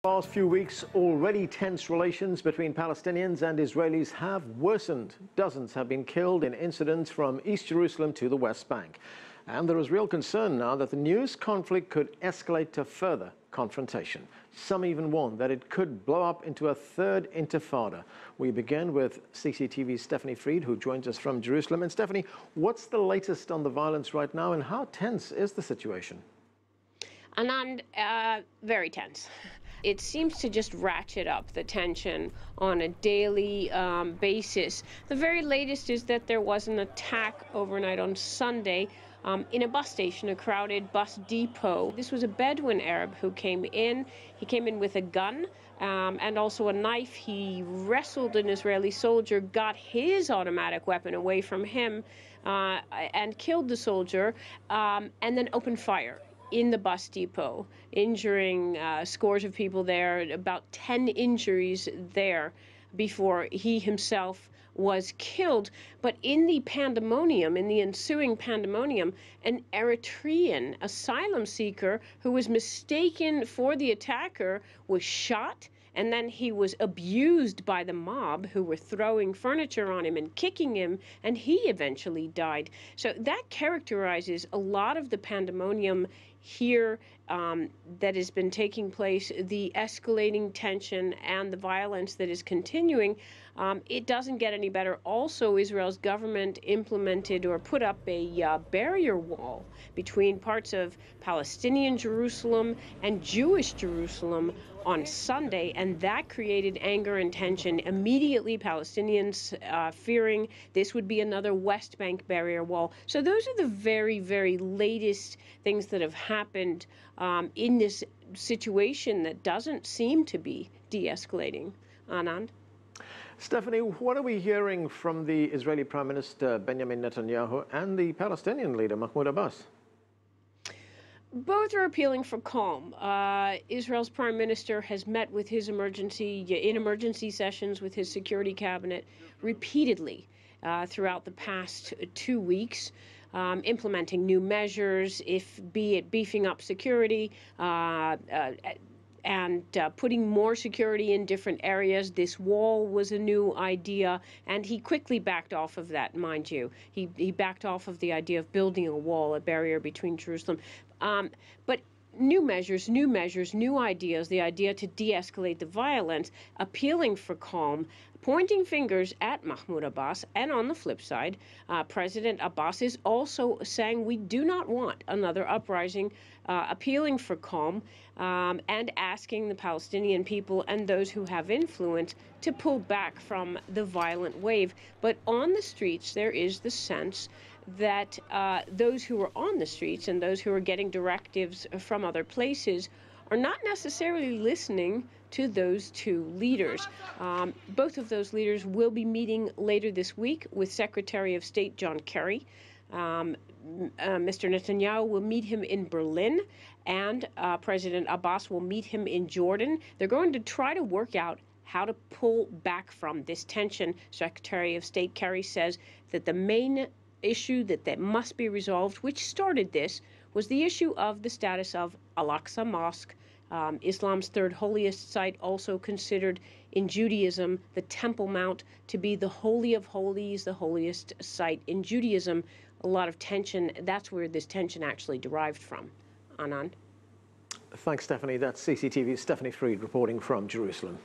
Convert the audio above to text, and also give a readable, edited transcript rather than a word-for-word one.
Past few weeks, already tense relations between Palestinians and Israelis have worsened. Dozens have been killed in incidents from East Jerusalem to the West Bank. And there is real concern now that the news conflict could escalate to further confrontation. Some even warn that it could blow up into a third intifada. We begin with CCTV's Stephanie Freid, who joins us from Jerusalem. And Stephanie, what's the latest on the violence right now and how tense is the situation? And very tense. It seems to just ratchet up the tension on a daily basis. The very latest is that there was an attack overnight on Sunday in a bus station, a crowded bus depot. This was a Bedouin Arab who came in. He came in with a gun and also a knife. He wrestled an Israeli soldier, got his automatic weapon away from him and killed the soldier, and then opened fire in the bus depot, injuring scores of people there, about 10 injuries there before he himself was killed. But in the pandemonium, in the ensuing pandemonium, an Eritrean asylum seeker who was mistaken for the attacker was shot, and then he was abused by the mob who were throwing furniture on him and kicking him, and he eventually died. So that characterizes a lot of the pandemonium here that has been taking place, the escalating tension and the violence that is continuing. It doesn't get any better. Also, Israel's government implemented or put up a barrier wall between parts of Palestinian Jerusalem and Jewish Jerusalem on Sunday, and that created anger and tension. Immediately, Palestinians fearing this would be another West Bank barrier wall. So those are the very, very latest things that have happened in this situation that doesn't seem to be de-escalating. Anand? Stephanie, what are we hearing from the Israeli Prime Minister Benjamin Netanyahu and the Palestinian leader Mahmoud Abbas? Both are appealing for calm. Israel's prime minister has met with his emergency sessions with his security cabinet repeatedly throughout the past 2 weeks, implementing new measures, be it beefing up security, and putting more security in different areas. This wall was a new idea, and he quickly backed off of that, mind you. He backed off of the idea of building a wall, a barrier between Jerusalem. But new measures, new ideas, the idea to de-escalate the violence, appealing for calm, pointing fingers at Mahmoud Abbas. And on the flip side, President Abbas is also saying we do not want another uprising, appealing for calm, and asking the Palestinian people and those who have influence to pull back from the violent wave. But on the streets, there is the sense that those who are on the streets and those who are getting directives from other places are not necessarily listening to those two leaders. Both of those leaders will be meeting later this week with Secretary of State John Kerry. Mr. Netanyahu will meet him in Berlin, and President Abbas will meet him in Jordan. They're going to try to work out how to pull back from this tension. Secretary of State Kerry says that the main issue that must be resolved, which started this, was the issue of the status of Al-Aqsa Mosque, Islam's third holiest site, also considered in Judaism, the Temple Mount, to be the Holy of Holies, the holiest site in Judaism. A lot of tension. That's where this tension actually derived from. Anand? Thanks, Stephanie. That's CCTV's Stephanie Freid reporting from Jerusalem.